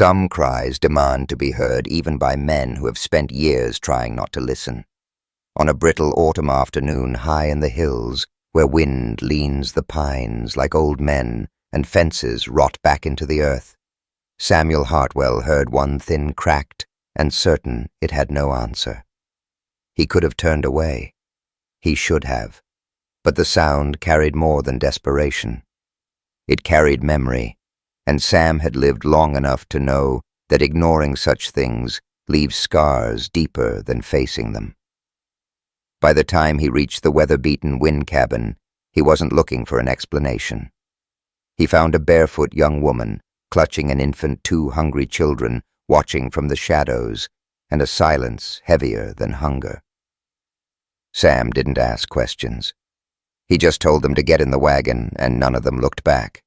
Some cries demand to be heard even by men who have spent years trying not to listen. On a brittle autumn afternoon high in the hills, where wind leans the pines like old men and fences rot back into the earth, Samuel Hartwell heard one thin cracked and certain it had no answer. He could have turned away. He should have. But the sound carried more than desperation. It carried memory, and Sam had lived long enough to know that ignoring such things leaves scars deeper than facing them. By the time he reached the weather-beaten wind cabin, he wasn't looking for an explanation. He found a barefoot young woman, clutching an infant, two hungry children, watching from the shadows, and a silence heavier than hunger. Sam didn't ask questions. He just told them to get in the wagon, and none of them looked back.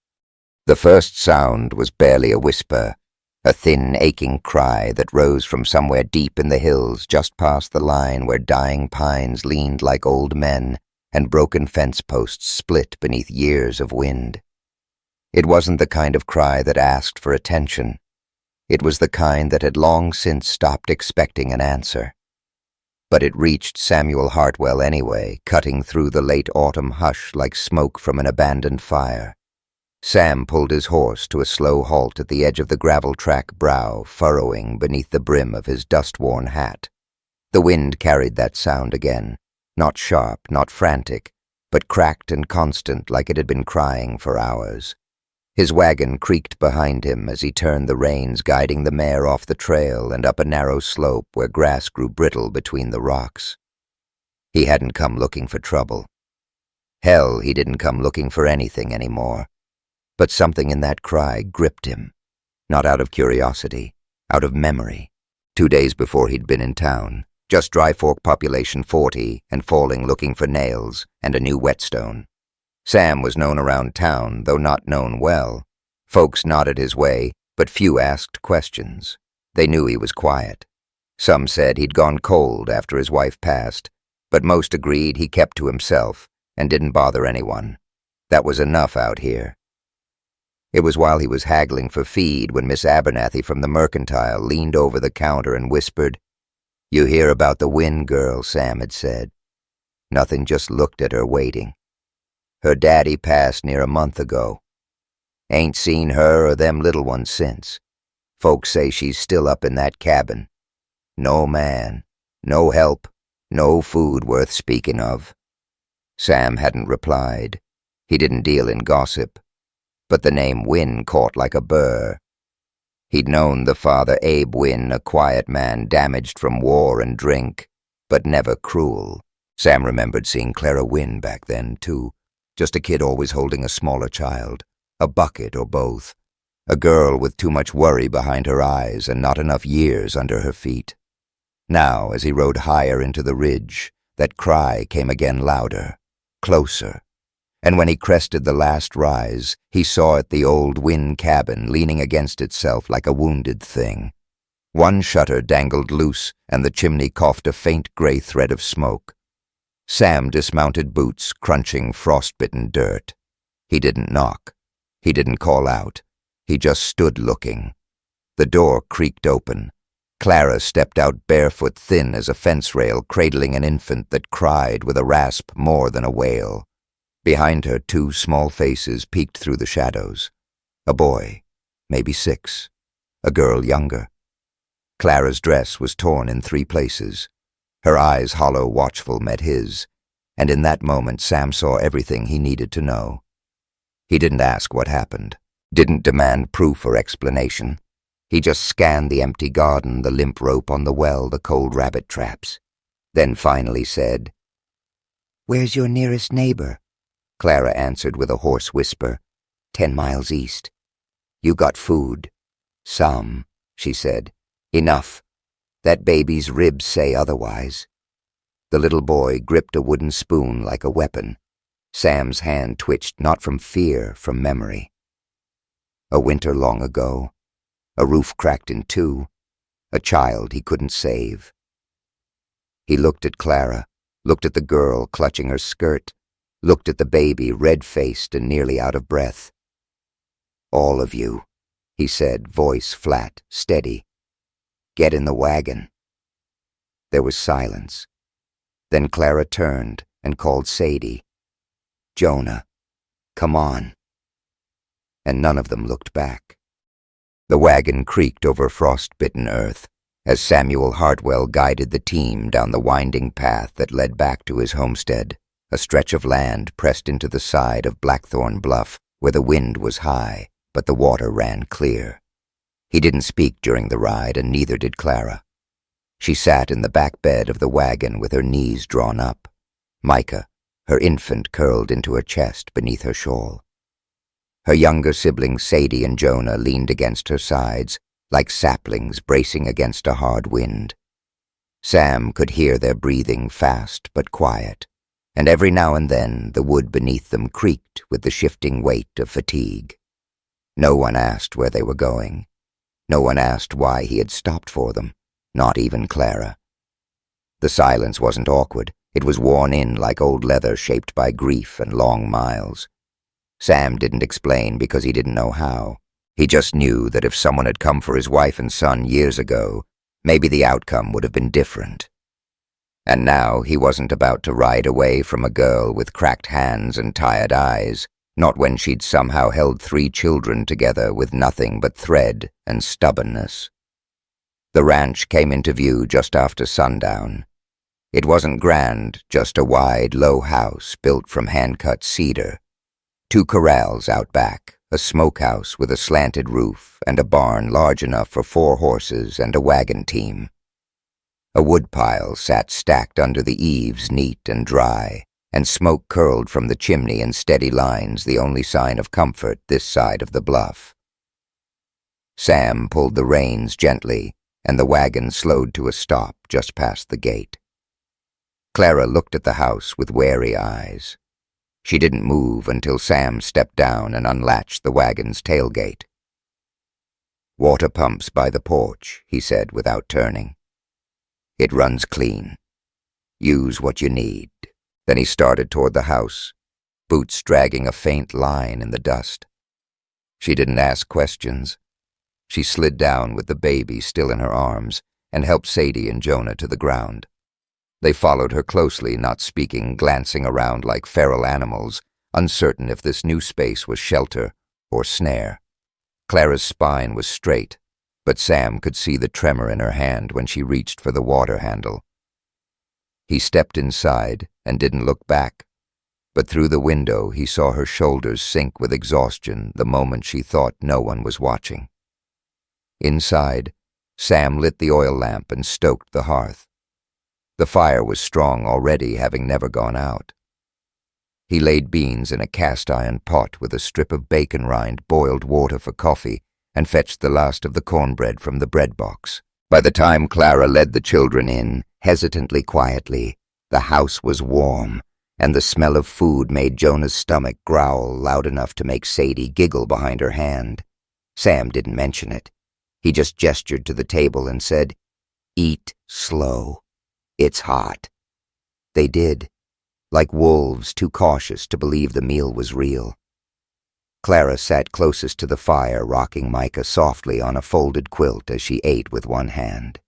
The first sound was barely a whisper, a thin, aching cry that rose from somewhere deep in the hills just past the line where dying pines leaned like old men and broken fence posts split beneath years of wind. It wasn't the kind of cry that asked for attention. It was the kind that had long since stopped expecting an answer. But it reached Samuel Hartwell anyway, cutting through the late autumn hush like smoke from an abandoned fire. Sam pulled his horse to a slow halt at the edge of the gravel track brow, furrowing beneath the brim of his dust-worn hat. The wind carried that sound again, not sharp, not frantic, but cracked and constant like it had been crying for hours. His wagon creaked behind him as he turned the reins, guiding the mare off the trail and up a narrow slope where grass grew brittle between the rocks. He hadn't come looking for trouble. Hell, he didn't come looking for anything anymore. But something in that cry gripped him, not out of curiosity, out of memory. 2 days before he'd been in town, just Dry Fork population 40 and falling looking for nails and a new whetstone. Sam was known around town, though not known well. Folks nodded his way, but few asked questions. They knew he was quiet. Some said he'd gone cold after his wife passed, but most agreed he kept to himself and didn't bother anyone. That was enough out here. It was while he was haggling for feed when Miss Abernathy from the Mercantile leaned over the counter and whispered, "You hear about the Wynn girl," Sam had said. Nothing, just looked at her waiting. Her daddy passed near a month ago. Ain't seen her or them little ones since. Folks say she's still up in that cabin. No man, no help, no food worth speaking of. Sam hadn't replied. He didn't deal in gossip. But the name Wynn caught like a burr. He'd known the father Abe Wynn, a quiet man damaged from war and drink, but never cruel. Sam remembered seeing Clara Wynn back then, too. Just a kid always holding a smaller child, a bucket or both. A girl with too much worry behind her eyes and not enough years under her feet. Now, as he rode higher into the ridge, that cry came again louder, closer. And when he crested the last rise, he saw it the old Wynn cabin leaning against itself like a wounded thing. One shutter dangled loose, and the chimney coughed a faint gray thread of smoke. Sam dismounted, boots crunching frostbitten dirt. He didn't knock. He didn't call out. He just stood looking. The door creaked open. Clara stepped out barefoot, thin as a fence rail, cradling an infant that cried with a rasp more than a wail. Behind her, 2 small faces peeked through the shadows. A boy, maybe 6. A girl younger. Clara's dress was torn in 3 places. Her eyes, hollow, watchful, met his, and in that moment Sam saw everything he needed to know. He didn't ask what happened, didn't demand proof or explanation. He just scanned the empty garden, the limp rope on the well, the cold rabbit traps. Then finally said, "Where's your nearest neighbor?" Clara answered with a hoarse whisper, 10 miles east. "You got food?" "Some," she said. "Enough. That baby's ribs say otherwise." The little boy gripped a wooden spoon like a weapon. Sam's hand twitched, not from fear, from memory. A winter long ago. A roof cracked in 2. A child he couldn't save. He looked at Clara, looked at the girl clutching her skirt, looked at the baby, red-faced and nearly out of breath. "All of you," he said, voice flat, steady. "Get in the wagon." There was silence. Then Clara turned and called Sadie. "Jonah, come on." And none of them looked back. The wagon creaked over frost-bitten earth as Samuel Hartwell guided the team down the winding path that led back to his homestead, a stretch of land pressed into the side of Blackthorn Bluff where the wind was high, but the water ran clear. He didn't speak during the ride, and neither did Clara. She sat in the back bed of the wagon with her knees drawn up, Micah, her infant, curled into her chest beneath her shawl. Her younger siblings Sadie and Jonah leaned against her sides, like saplings bracing against a hard wind. Sam could hear their breathing, fast but quiet, and every now and then the wood beneath them creaked with the shifting weight of fatigue. No one asked where they were going. No one asked why he had stopped for them, not even Clara. The silence wasn't awkward. It was worn in like old leather shaped by grief and long miles. Sam didn't explain because he didn't know how. He just knew that if someone had come for his wife and son years ago, maybe the outcome would have been different. And now he wasn't about to ride away from a girl with cracked hands and tired eyes, not when she'd somehow held 3 children together with nothing but thread and stubbornness. The ranch came into view just after sundown. It wasn't grand, just a wide, low house built from hand-cut cedar. 2 corrals out back, a smokehouse with a slanted roof, and a barn large enough for 4 horses and a wagon team. A woodpile sat stacked under the eaves, neat and dry, and smoke curled from the chimney in steady lines, the only sign of comfort this side of the bluff. Sam pulled the reins gently, and the wagon slowed to a stop just past the gate. Clara looked at the house with wary eyes. She didn't move until Sam stepped down and unlatched the wagon's tailgate. "Water pumps by the porch," he said without turning. "It runs clean. Use what you need." Then he started toward the house, boots dragging a faint line in the dust. She didn't ask questions. She slid down with the baby still in her arms and helped Sadie and Jonah to the ground. They followed her closely, not speaking, glancing around like feral animals, uncertain if this new space was shelter or snare. Clara's spine was straight, but Sam could see the tremor in her hand when she reached for the water handle. He stepped inside and didn't look back, but through the window he saw her shoulders sink with exhaustion the moment she thought no one was watching. Inside, Sam lit the oil lamp and stoked the hearth. The fire was strong already, having never gone out. He laid beans in a cast-iron pot with a strip of bacon rind, boiled water for coffee, and fetched the last of the cornbread from the bread box. By the time Clara led the children in, hesitantly, quietly, the house was warm, and the smell of food made Jonah's stomach growl loud enough to make Sadie giggle behind her hand. Sam didn't mention it. He just gestured to the table and said, "Eat slow. It's hot." They did, like wolves too cautious to believe the meal was real. Clara sat closest to the fire, rocking Micah softly on a folded quilt as she ate with one hand.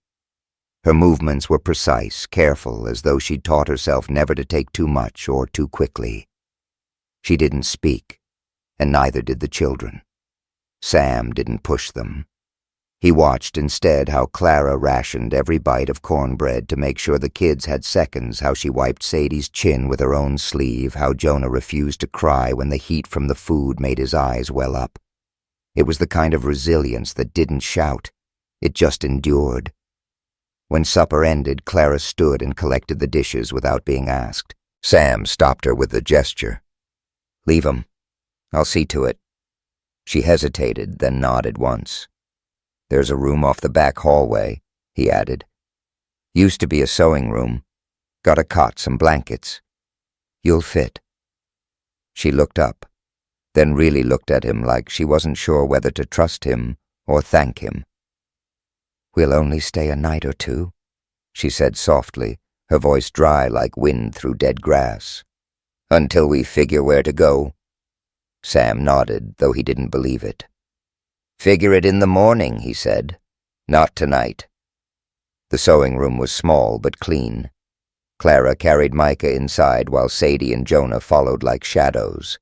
Her movements were precise, careful, as though she'd taught herself never to take too much or too quickly. She didn't speak, and neither did the children. Sam didn't push them. He watched instead how Clara rationed every bite of cornbread to make sure the kids had seconds, how she wiped Sadie's chin with her own sleeve, how Jonah refused to cry when the heat from the food made his eyes well up. It was the kind of resilience that didn't shout. It just endured. When supper ended, Clara stood and collected the dishes without being asked. Sam stopped her with a gesture. "Leave 'em. I'll see to it." She hesitated, then nodded once. "There's a room off the back hallway," he added. "Used to be a sewing room. Got a cot, some blankets. You'll fit." She looked up, then really looked at him like she wasn't sure whether to trust him or thank him. "We'll only stay a night or 2, she said softly, her voice dry like wind through dead grass. "Until we figure where to go." Sam nodded, though he didn't believe it. "Figure it in the morning," he said. "Not tonight." The sewing room was small but clean. Clara carried Micah inside while Sadie and Jonah followed like shadows.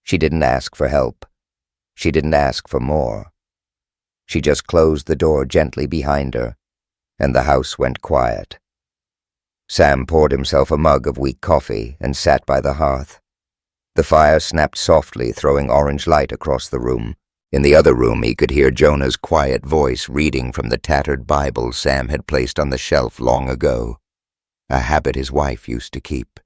She didn't ask for help. She didn't ask for more. She just closed the door gently behind her, and the house went quiet. Sam poured himself a mug of weak coffee and sat by the hearth. The fire snapped softly, throwing orange light across the room. In the other room he could hear Jonah's quiet voice reading from the tattered Bible Sam had placed on the shelf long ago, a habit his wife used to keep.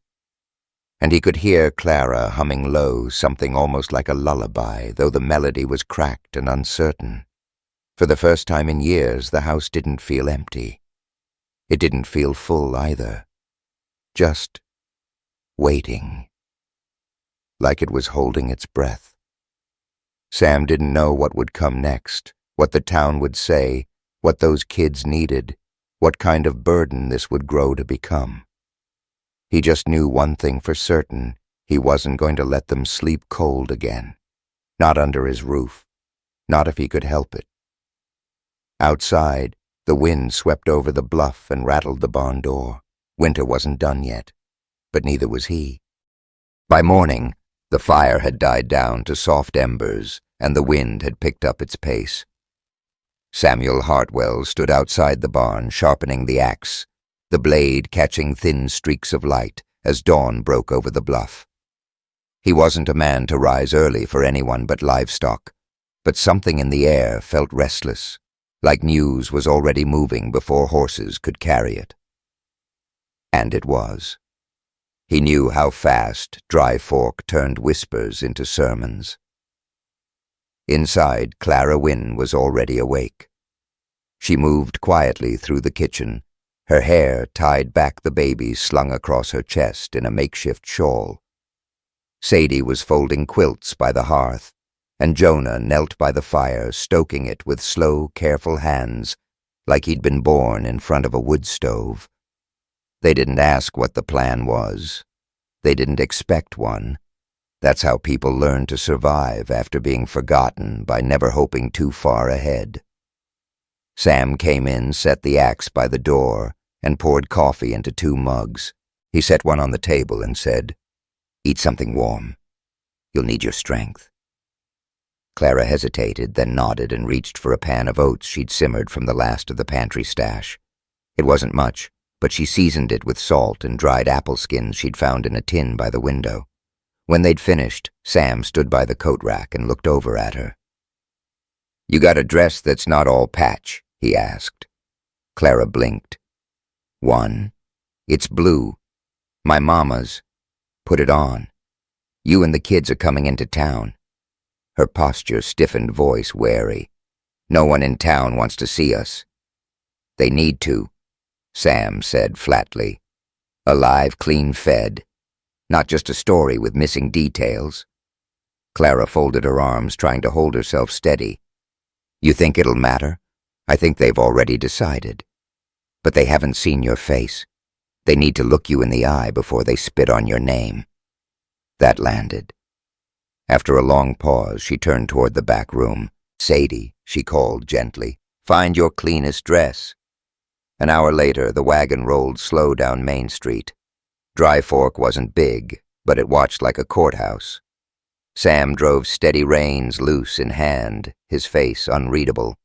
And he could hear Clara humming low, something almost like a lullaby, though the melody was cracked and uncertain. For the first time in years, the house didn't feel empty. It didn't feel full either. Just waiting. Like it was holding its breath. Sam didn't know what would come next, what the town would say, what those kids needed, what kind of burden this would grow to become. He just knew one thing for certain: he wasn't going to let them sleep cold again. Not under his roof. Not if he could help it. Outside, the wind swept over the bluff and rattled the barn door. Winter wasn't done yet, but neither was he. By morning, the fire had died down to soft embers, and the wind had picked up its pace. Samuel Hartwell stood outside the barn, sharpening the axe, the blade catching thin streaks of light as dawn broke over the bluff. He wasn't a man to rise early for anyone but livestock, but something in the air felt restless, like news was already moving before horses could carry it. And it was. He knew how fast Dry Fork turned whispers into sermons. Inside, Clara Wynne was already awake. She moved quietly through the kitchen, her hair tied back, the baby slung across her chest in a makeshift shawl. Sadie was folding quilts by the hearth, and Jonah knelt by the fire, stoking it with slow, careful hands, like he'd been born in front of a wood stove. They didn't ask what the plan was. They didn't expect one. That's how people learn to survive after being forgotten by never hoping too far ahead. Sam came in, set the axe by the door, and poured coffee into 2 mugs. He set one on the table and said, "Eat something warm. You'll need your strength." Clara hesitated, then nodded and reached for a pan of oats she'd simmered from the last of the pantry stash. It wasn't much, but she seasoned it with salt and dried apple skins she'd found in a tin by the window. When they'd finished, Sam stood by the coat rack and looked over at her. "You got a dress that's not all patch?" he asked. Clara blinked. "One. It's blue. My mama's. Put it on. You and the kids are coming into town." Her posture stiffened, voice wary. "No one in town wants to see us." "They need to," Sam said flatly. "Alive, clean fed. Not just a story with missing details." Clara folded her arms, trying to hold herself steady. "You think it'll matter? I think they've already decided. But they haven't seen your face. They need to look you in the eye before they spit on your name." That landed. After a long pause, she turned toward the back room. "Sadie," she called gently, "find your cleanest dress." An hour later, the wagon rolled slow down Main Street. Dry Fork wasn't big, but it watched like a courthouse. Sam drove steady reins loose in hand, his face unreadable.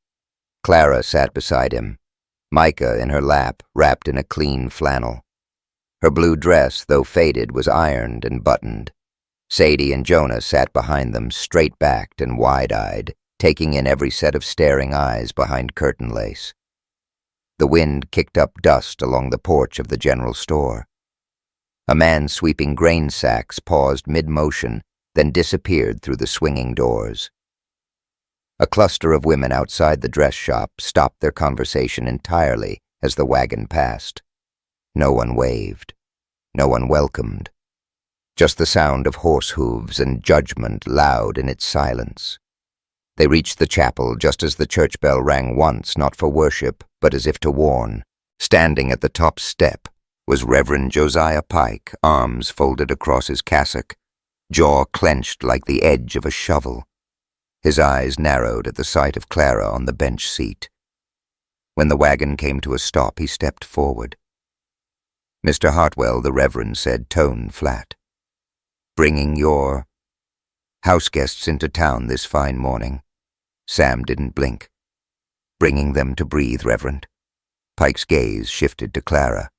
Clara sat beside him, Micah in her lap, wrapped in a clean flannel. Her blue dress, though faded, was ironed and buttoned. Sadie and Jonah sat behind them, straight-backed and wide-eyed, taking in every set of staring eyes behind curtain lace. The wind kicked up dust along the porch of the general store. A man sweeping grain sacks paused mid-motion, then disappeared through the swinging doors. A cluster of women outside the dress shop stopped their conversation entirely as the wagon passed. No one waved. No one welcomed. Just the sound of horse hooves and judgment loud in its silence. They reached the chapel just as the church bell rang once, not for worship, but as if to warn. Standing at the top step was Reverend Josiah Pike, arms folded across his cassock, jaw clenched like the edge of a shovel. His eyes narrowed at the sight of Clara on the bench seat. When the wagon came to a stop, he stepped forward. "Mr. Hartwell," the Reverend said, tone flat. "Bringing your house guests into town this fine morning." Sam didn't blink. "Bringing them to breathe, Reverend." Pike's gaze shifted to Clara.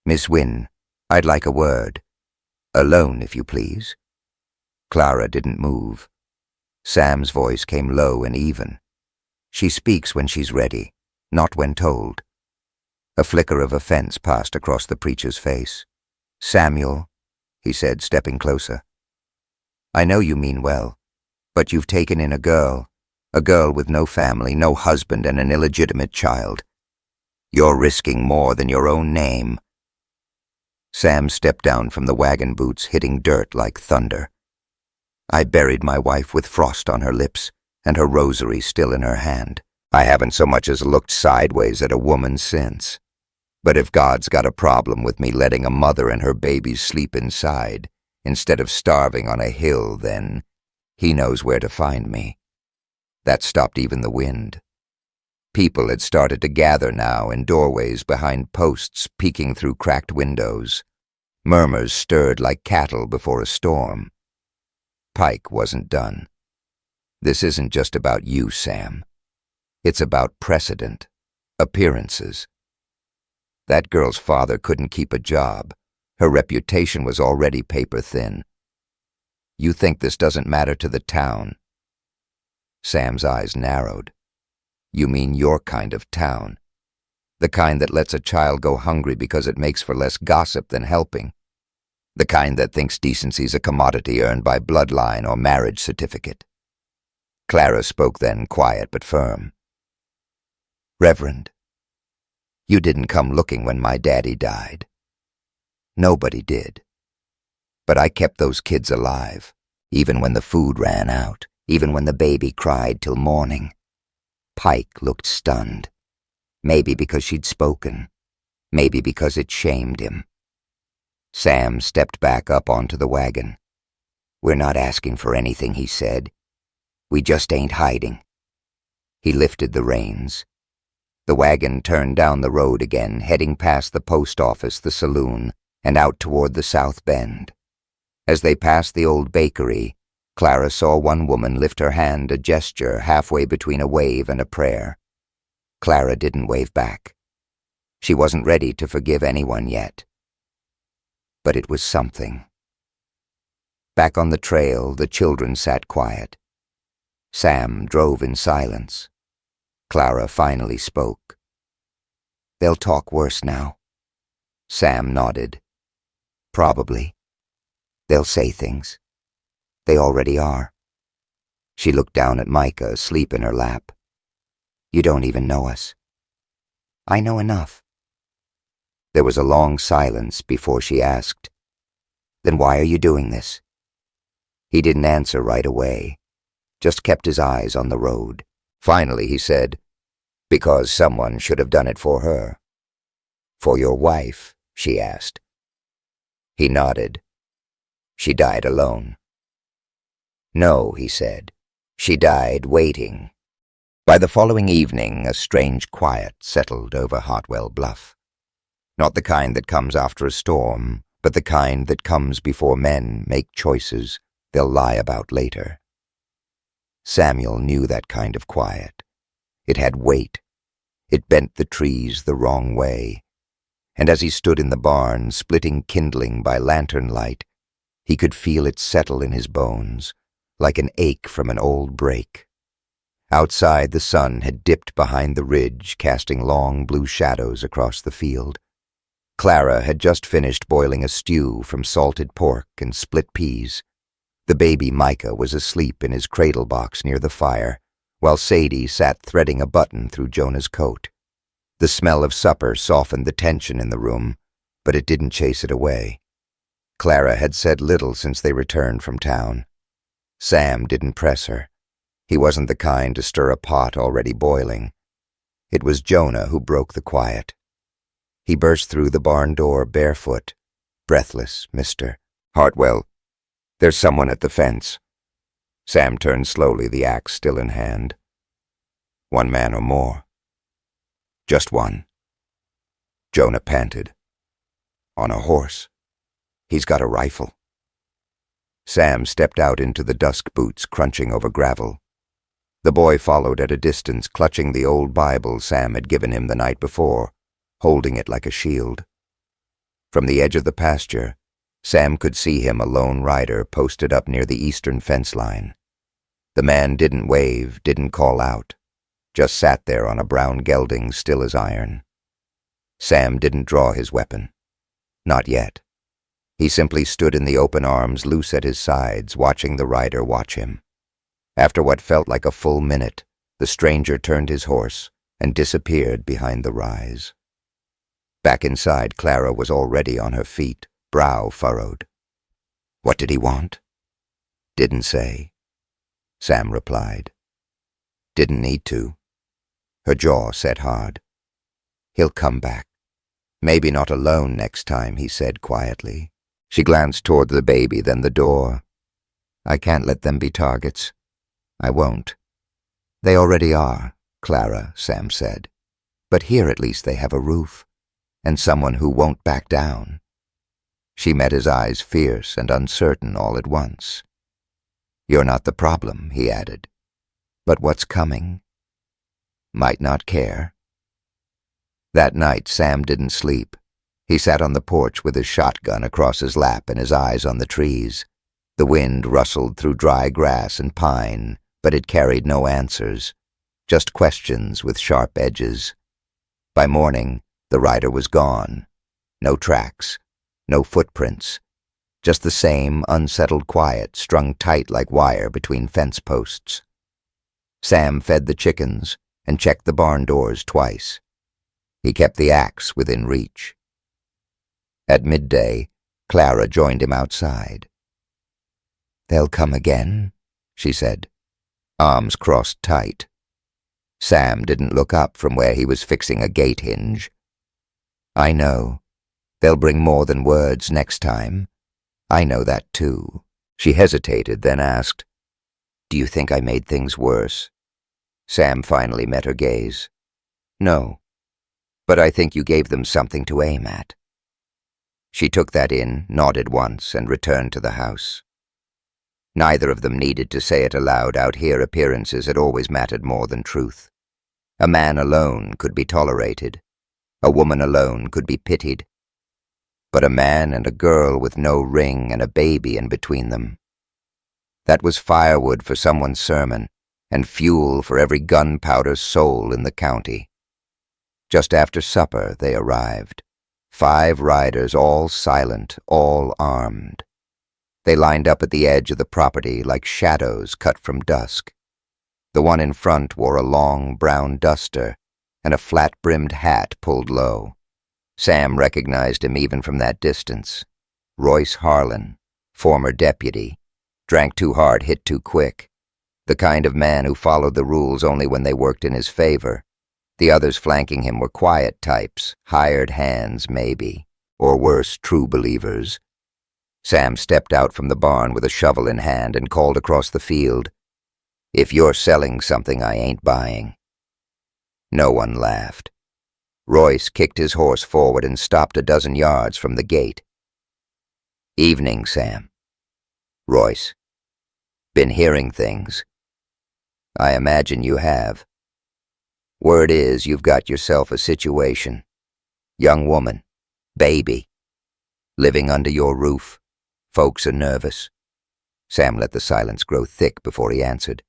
"Miss Wynne, I'd like a word. Alone, if you please." Clara didn't move. Sam's voice came low and even. "She speaks when she's ready, not when told." A flicker of offense passed across the preacher's face. "Samuel," he said, stepping closer. "I know you mean well, but you've taken in a girl with no family, no husband, and an illegitimate child. You're risking more than your own name." Sam stepped down from the wagon boots, hitting dirt like thunder. "I buried my wife with frost on her lips and her rosary still in her hand. I haven't so much as looked sideways at a woman since. But if God's got a problem with me letting a mother and her babies sleep inside instead of starving on a hill, then he knows where to find me." That stopped even the wind. People had started to gather now in doorways behind posts, peeking through cracked windows. Murmurs stirred like cattle before a storm. Pike wasn't done. "This isn't just about you, Sam. It's about precedent, appearances. That girl's father couldn't keep a job. Her reputation was already paper thin. You think this doesn't matter to the town?" Sam's eyes narrowed. "You mean your kind of town. The kind that lets a child go hungry because it makes for less gossip than helping. The kind that thinks decency's a commodity earned by bloodline or marriage certificate." Clara spoke then, quiet but firm. "Reverend, you didn't come looking when my daddy died. Nobody did. But I kept those kids alive, even when the food ran out, even when the baby cried till morning." Pike looked stunned. Maybe because she'd spoken. Maybe because it shamed him. Sam stepped back up onto the wagon. "We're not asking for anything," he said. "We just ain't hiding." He lifted the reins. The wagon turned down the road again, heading past the post office, the saloon, and out toward the South Bend. As they passed the old bakery, Clara saw one woman lift her hand, a gesture halfway between a wave and a prayer. Clara didn't wave back. She wasn't ready to forgive anyone yet. But it was something. Back on the trail, the children sat quiet. Sam drove in silence. Clara finally spoke. "They'll talk worse now." Sam nodded. "Probably. They'll say things. They already are." She looked down at Micah, asleep in her lap. "You don't even know us." "I know enough." There was a long silence before she asked, "Then why are you doing this?" He didn't answer right away, just kept his eyes on the road. Finally he said, "Because someone should have done it for her." "For your wife?" she asked. He nodded. "She died alone." "No," he said. "She died waiting." By the following evening, a strange quiet settled over Hartwell Bluff. Not the kind that comes after a storm, but the kind that comes before men make choices they'll lie about later. Samuel knew that kind of quiet. It had weight. It bent the trees the wrong way. And as he stood in the barn, splitting kindling by lantern light, he could feel it settle in his bones, like an ache from an old break. Outside, the sun had dipped behind the ridge, casting long blue shadows across the field. Clara had just finished boiling a stew from salted pork and split peas. The baby Micah was asleep in his cradle box near the fire, while Sadie sat threading a button through Jonah's coat. The smell of supper softened the tension in the room, but it didn't chase it away. Clara had said little since they returned from town. Sam didn't press her. He wasn't the kind to stir a pot already boiling. It was Jonah who broke the quiet. He burst through the barn door barefoot, breathless. "Mr. Hartwell, there's someone at the fence." Sam turned slowly, the axe still in hand. One man or more? Just one. Jonah panted. On a horse. He's got a rifle. Sam stepped out into the dusk, boots crunching over gravel. The boy followed at a distance, clutching the old Bible Sam had given him the night before, holding it like a shield. From the edge of the pasture, Sam could see him, a lone rider, posted up near the eastern fence line. The man didn't wave, didn't call out, just sat there on a brown gelding, still as iron. Sam didn't draw his weapon. Not yet. He simply stood in the open arms, loose at his sides, watching the rider watch him. After what felt like a full minute, the stranger turned his horse and disappeared behind the rise. Back inside, Clara was already on her feet, brow furrowed. What did he want? Didn't say. Sam replied. Didn't need to. Her jaw set hard. He'll come back. Maybe not alone next time, he said quietly. She glanced toward the baby, then the door. I can't let them be targets. I won't. They already are, Clara, Sam said. But here at least they have a roof, and someone who won't back down. She met his eyes, fierce and uncertain all at once. You're not the problem, he added. But what's coming? Might not care. That night, Sam didn't sleep. He sat on the porch with his shotgun across his lap and his eyes on the trees. The wind rustled through dry grass and pine, but it carried no answers, just questions with sharp edges. By morning, the rider was gone. No tracks, no footprints, just the same unsettled quiet strung tight like wire between fence posts. Sam fed the chickens and checked the barn doors twice. He kept the axe within reach. At midday, Clara joined him outside. They'll come again, she said, arms crossed tight. Sam didn't look up from where he was fixing a gate hinge. I know. They'll bring more than words next time. I know that too. She hesitated, then asked, Do you think I made things worse? Sam finally met her gaze. No, but I think you gave them something to aim at. She took that in, nodded once, and returned to the house. Neither of them needed to say it aloud. Out here, appearances had always mattered more than truth. A man alone could be tolerated. A woman alone could be pitied. But a man and a girl with no ring and a baby in between them. That was firewood for someone's sermon, and fuel for every gunpowder soul in the county. Just after supper, they arrived. 5 riders, all silent, all armed. They lined up at the edge of the property like shadows cut from dusk. The one in front wore a long brown duster and a flat-brimmed hat pulled low. Sam recognized him even from that distance. Royce Harlan, former deputy, drank too hard, hit too quick. The kind of man who followed the rules only when they worked in his favor. The others flanking him were quiet types, hired hands maybe, or worse, true believers. Sam stepped out from the barn with a shovel in hand and called across the field, If you're selling something I ain't buying. No one laughed. Royce kicked his horse forward and stopped a dozen yards from the gate. Evening, Sam. Royce. Been hearing things. I imagine you have. Word is you've got yourself a situation. Young woman. Baby. Living under your roof. Folks are nervous. Sam let the silence grow thick before he answered.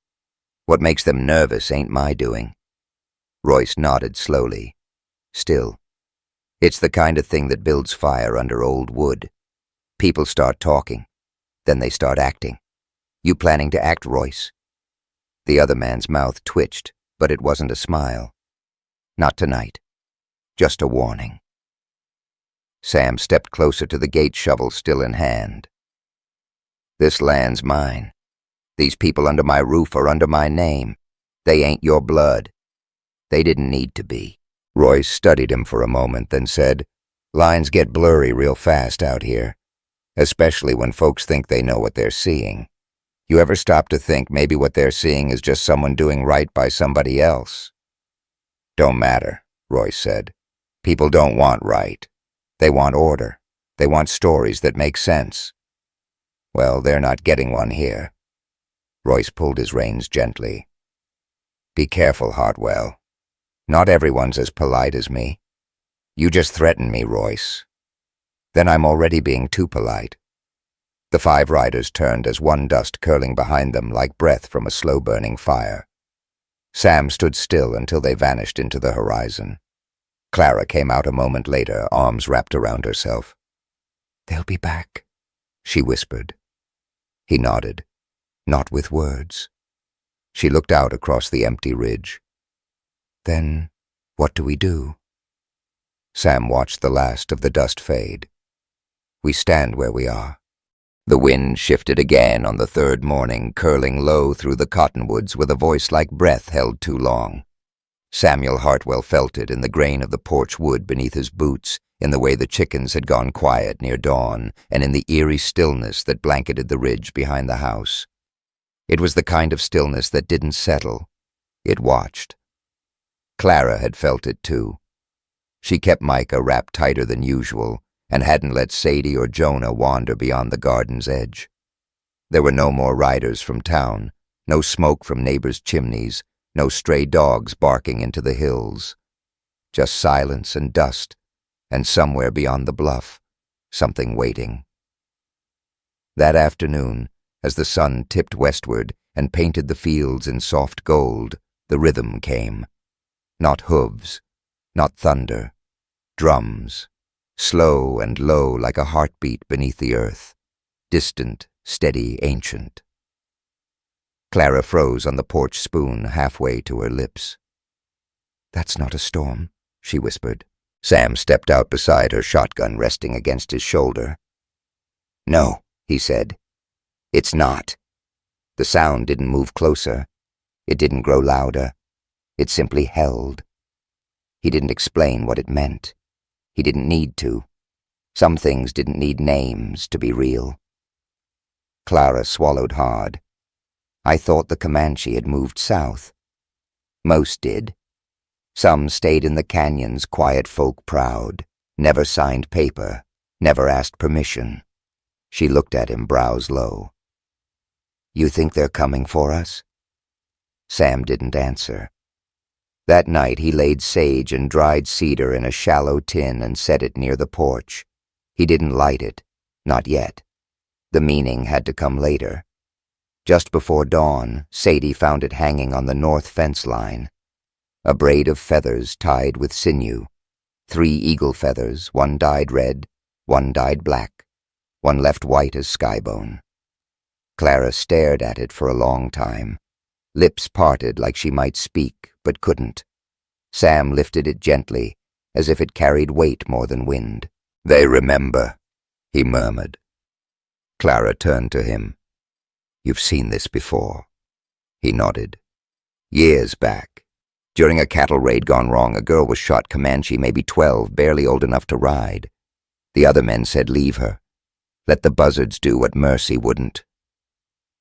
What makes them nervous ain't my doing. Royce nodded slowly. Still, it's the kind of thing that builds fire under old wood. People start talking. Then they start acting. You planning to act, Royce? The other man's mouth twitched, but it wasn't a smile. Not tonight. Just a warning. Sam stepped closer to the gate, shovel still in hand. This land's mine. These people under my roof are under my name. They ain't your blood. They didn't need to be. Royce studied him for a moment, then said, Lines get blurry real fast out here, especially when folks think they know what they're seeing. You ever stop to think maybe what they're seeing is just someone doing right by somebody else? Don't matter, Royce said. People don't want right. They want order. They want stories that make sense. Well, they're not getting one here. Royce pulled his reins gently. Be careful, Hartwell. Not everyone's as polite as me. You just threaten me, Royce. Then I'm already being too polite. The 5 riders turned as one dust curling behind them like breath from a slow-burning fire. Sam stood still until they vanished into the horizon. Clara came out a moment later, arms wrapped around herself. "They'll be back," she whispered. He nodded, not with words. She looked out across the empty ridge. "Then, what do we do?" Sam watched the last of the dust fade. "We stand where we are." The wind shifted again on the 3rd morning, curling low through the cottonwoods with a voice like breath held too long. Samuel Hartwell felt it in the grain of the porch wood beneath his boots, in the way the chickens had gone quiet near dawn, and in the eerie stillness that blanketed the ridge behind the house. It was the kind of stillness that didn't settle. It watched. Clara had felt it too. She kept Micah wrapped tighter than usual, and hadn't let Sadie or Jonah wander beyond the garden's edge. There were no more riders from town, no smoke from neighbors' chimneys, no stray dogs barking into the hills. Just silence and dust, and somewhere beyond the bluff, something waiting. That afternoon, as the sun tipped westward and painted the fields in soft gold, the rhythm came. Not hooves, not thunder, drums, slow and low like a heartbeat beneath the earth, distant, steady, ancient. Clara froze on the porch spoon halfway to her lips. "That's not a storm," she whispered. Sam stepped out beside her, shotgun resting against his shoulder. "No," he said. "It's not." The sound didn't move closer. It didn't grow louder. It simply held. He didn't explain what it meant. He didn't need to. Some things didn't need names to be real. Clara swallowed hard. "I thought the Comanche had moved south." "Most did. Some stayed in the canyons, quiet folk proud, never signed paper, never asked permission." She looked at him, brows low. "You think they're coming for us?" Sam didn't answer. That night he laid sage and dried cedar in a shallow tin and set it near the porch. He didn't light it, not yet. The meaning had to come later. Just before dawn, Sadie found it hanging on the north fence line. A braid of feathers tied with sinew. 3 eagle feathers, one dyed red, one dyed black, one left white as skybone. Clara stared at it for a long time, lips parted like she might speak, but couldn't. Sam lifted it gently, as if it carried weight more than wind. "They remember," he murmured. Clara turned to him. "You've seen this before." He nodded. "Years back. During a cattle raid gone wrong, a girl was shot Comanche, maybe 12, barely old enough to ride. The other men said leave her. Let the buzzards do what Mercy wouldn't."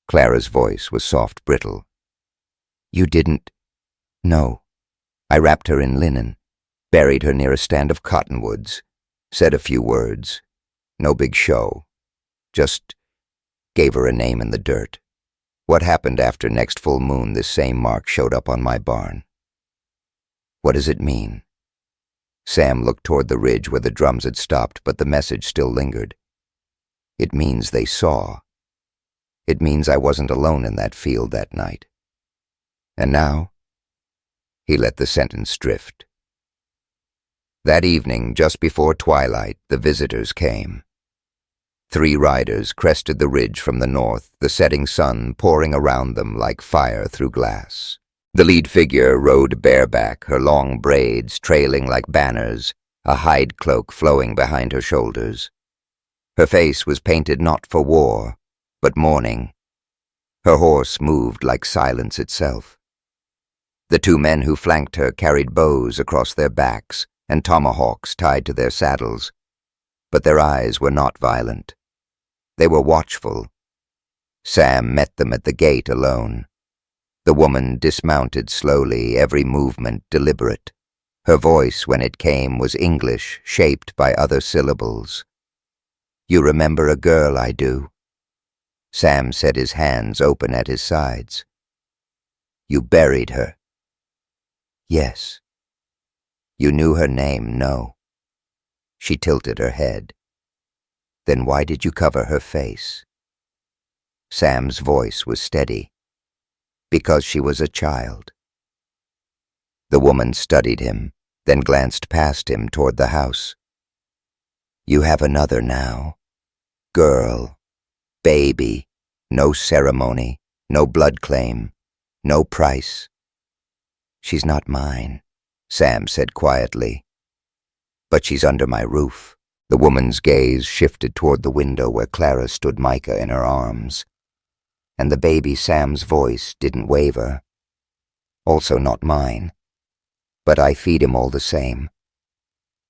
Clara's voice was soft, brittle. "You didn't?" "No. I wrapped her in linen, buried her near a stand of cottonwoods, said a few words. No big show. Just gave her a name in the dirt. What happened after next full moon, this same mark showed up on my barn." "What does it mean?" Sam looked toward the ridge where the drums had stopped, but the message still lingered. "It means they saw. It means I wasn't alone in that field that night. And now?" He let the sentence drift. That evening, just before twilight, the visitors came. 3 riders crested the ridge from the north, the setting sun pouring around them like fire through glass. The lead figure rode bareback, her long braids trailing like banners, a hide cloak flowing behind her shoulders. Her face was painted not for war, but mourning. Her horse moved like silence itself. The 2 men who flanked her carried bows across their backs and tomahawks tied to their saddles, but their eyes were not violent. They were watchful, Sam met them at the gate alone. The woman dismounted slowly, every movement deliberate. Her voice, when it came, was English, shaped by other syllables. "You remember a girl, I do." Sam set his hands open at his sides. "You buried her." "Yes." "You knew her name, no." She tilted her head. "Then why did you cover her face?" Sam's voice was steady. "Because she was a child." The woman studied him, then glanced past him toward the house. "You have another now. Girl. Baby. No ceremony. No blood claim. No price." "She's not mine," Sam said quietly. "But she's under my roof." The woman's gaze shifted toward the window where Clara stood Micah in her arms. And the baby Sam's voice didn't waver. "Also not mine. But I feed him all the same."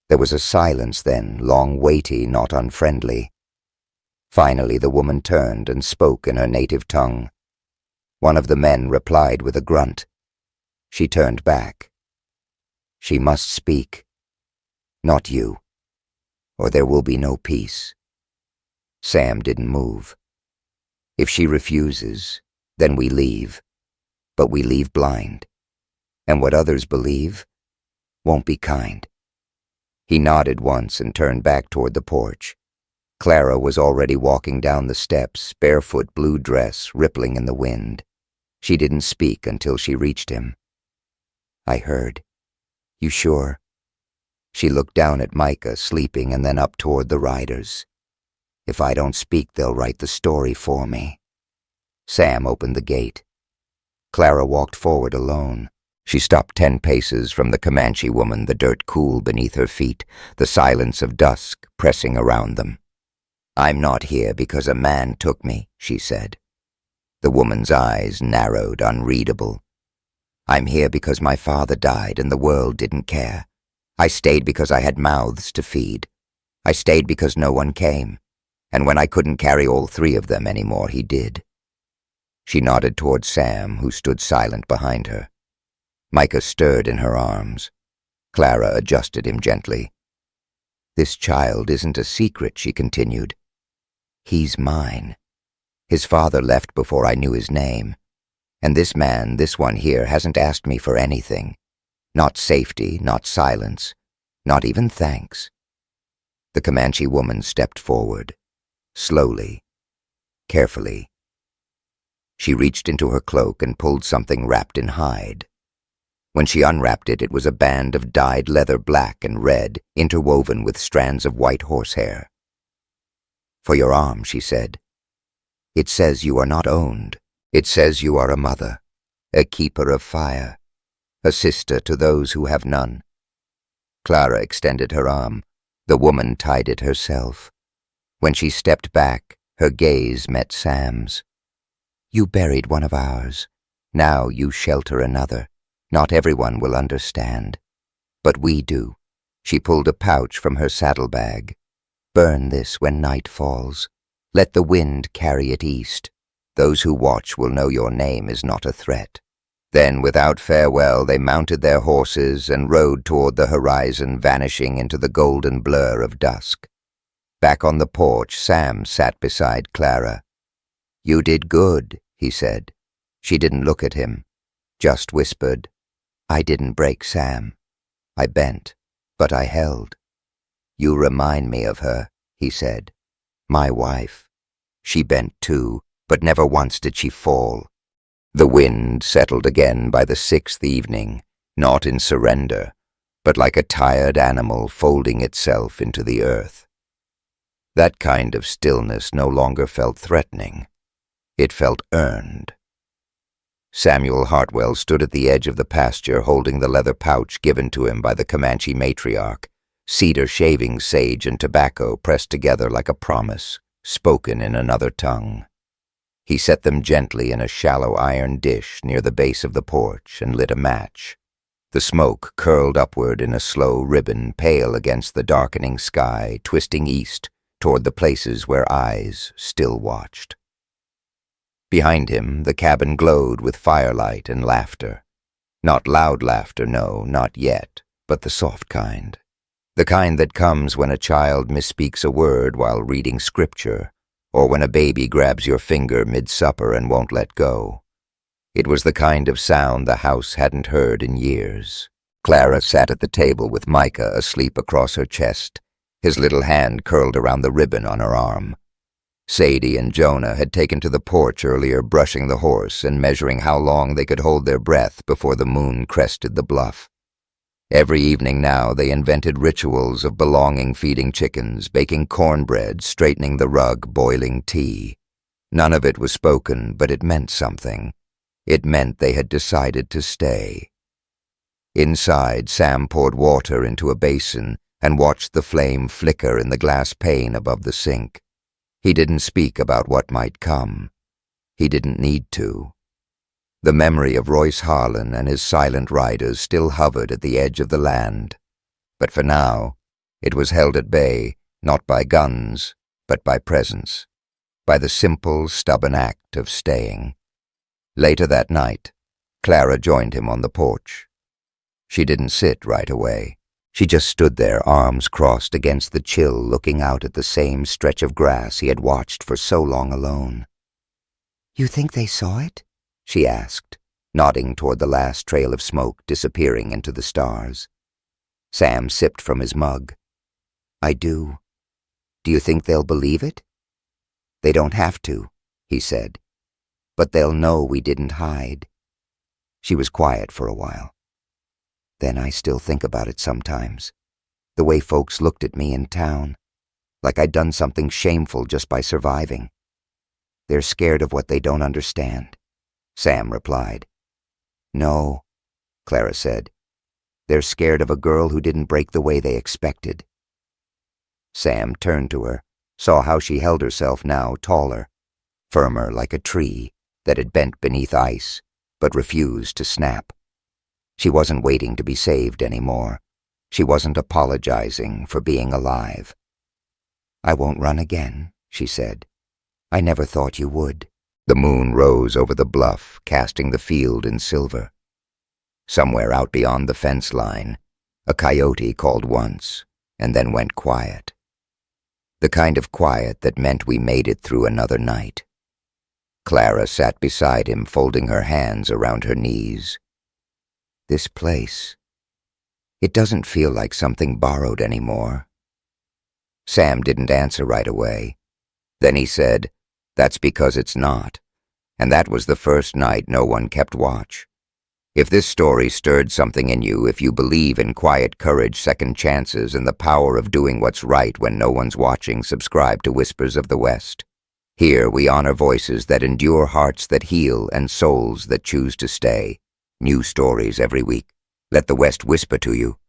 There was a silence then, long, weighty, not unfriendly. Finally the woman turned and spoke in her native tongue. One of the men replied with a grunt. She turned back. "She must speak. Not you. Or there will be no peace." Sam didn't move. "If she refuses, then we leave. But we leave blind. And what others believe won't be kind." He nodded once and turned back toward the porch. Clara was already walking down the steps, barefoot, blue dress rippling in the wind. She didn't speak until she reached him. "I heard. You sure?" She looked down at Micah, sleeping, and then up toward the riders. "If I don't speak, they'll write the story for me." Sam opened the gate. Clara walked forward alone. She stopped 10 paces from the Comanche woman, the dirt cool beneath her feet, the silence of dusk pressing around them. "I'm not here because a man took me," she said. The woman's eyes narrowed, unreadable. "I'm here because my father died and the world didn't care. I stayed because I had mouths to feed. I stayed because no one came. And when I couldn't carry all 3 of them anymore, he did." She nodded toward Sam, who stood silent behind her. Micah stirred in her arms. Clara adjusted him gently. "This child isn't a secret," she continued. "He's mine. His father left before I knew his name. And this man, this one here, hasn't asked me for anything. Not safety, not silence, not even thanks." The Comanche woman stepped forward. Slowly, carefully. She reached into her cloak and pulled something wrapped in hide. When she unwrapped it, it was a band of dyed leather, black and red, interwoven with strands of white horsehair. "For your arm," she said. "It says you are not owned. It says you are a mother, a keeper of fire, a sister to those who have none." Clara extended her arm. The woman tied it herself. When she stepped back, her gaze met Sam's. "You buried one of ours. Now you shelter another. Not everyone will understand. But we do." She pulled a pouch from her saddlebag. "Burn this when night falls. Let the wind carry it east. Those who watch will know your name is not a threat." Then, without farewell, they mounted their horses and rode toward the horizon, vanishing into the golden blur of dusk. Back on the porch, Sam sat beside Clara. "You did good," he said. She didn't look at him, just whispered, "I didn't break Sam. I bent, but I held." "You remind me of her," he said. "My wife. She bent too, but never once did she fall." The wind settled again by the 6th evening, not in surrender, but like a tired animal folding itself into the earth. That kind of stillness no longer felt threatening. It felt earned. Samuel Hartwell stood at the edge of the pasture holding the leather pouch given to him by the Comanche matriarch, cedar shaving sage and tobacco pressed together like a promise, spoken in another tongue. He set them gently in a shallow iron dish near the base of the porch and lit a match. The smoke curled upward in a slow ribbon, pale against the darkening sky, twisting east toward the places where eyes still watched. Behind him, the cabin glowed with firelight and laughter. Not loud laughter, no, not yet, but the soft kind. The kind that comes when a child misspeaks a word while reading scripture, or when a baby grabs your finger mid-supper and won't let go. It was the kind of sound the house hadn't heard in years. Clara sat at the table with Micah asleep across her chest, his little hand curled around the ribbon on her arm. Sadie and Jonah had taken to the porch earlier, brushing the horse and measuring how long they could hold their breath before the moon crested the bluff. Every evening now they invented rituals of belonging, feeding chickens, baking cornbread, straightening the rug, boiling tea. None of it was spoken, but it meant something. It meant they had decided to stay. Inside, Sam poured water into a basin and watched the flame flicker in the glass pane above the sink. He didn't speak about what might come. He didn't need to. The memory of Royce Harlan and his silent riders still hovered at the edge of the land. But for now, it was held at bay, not by guns, but by presence, by the simple, stubborn act of staying. Later that night, Clara joined him on the porch. She didn't sit right away. She just stood there, arms crossed against the chill, looking out at the same stretch of grass he had watched for so long alone. "You think they saw it?" she asked, nodding toward the last trail of smoke disappearing into the stars. Sam sipped from his mug. "I do. Do you think they'll believe it?" "They don't have to," he said. "But they'll know we didn't hide." She was quiet for a while. "Then I still think about it sometimes. The way folks looked at me in town, like I'd done something shameful just by surviving. They're scared of what they don't understand," Sam replied. "No," Clara said. "They're scared of a girl who didn't break the way they expected." Sam turned to her, saw how she held herself now, taller, firmer like a tree that had bent beneath ice, but refused to snap. She wasn't waiting to be saved anymore. She wasn't apologizing for being alive. "I won't run again," she said. "I never thought you would." The moon rose over the bluff, casting the field in silver. Somewhere out beyond the fence line, a coyote called once, and then went quiet. The kind of quiet that meant we made it through another night. Clara sat beside him, folding her hands around her knees. "This place, it doesn't feel like something borrowed anymore." Sam didn't answer right away. Then he said, "That's because it's not. And that was the first night no one kept watch. If this story stirred something in you, if you believe in quiet courage, second chances, and the power of doing what's right when no one's watching, subscribe to Whispers of the West. Here we honor voices that endure, hearts that heal, and souls that choose to stay. New stories every week. Let the West whisper to you.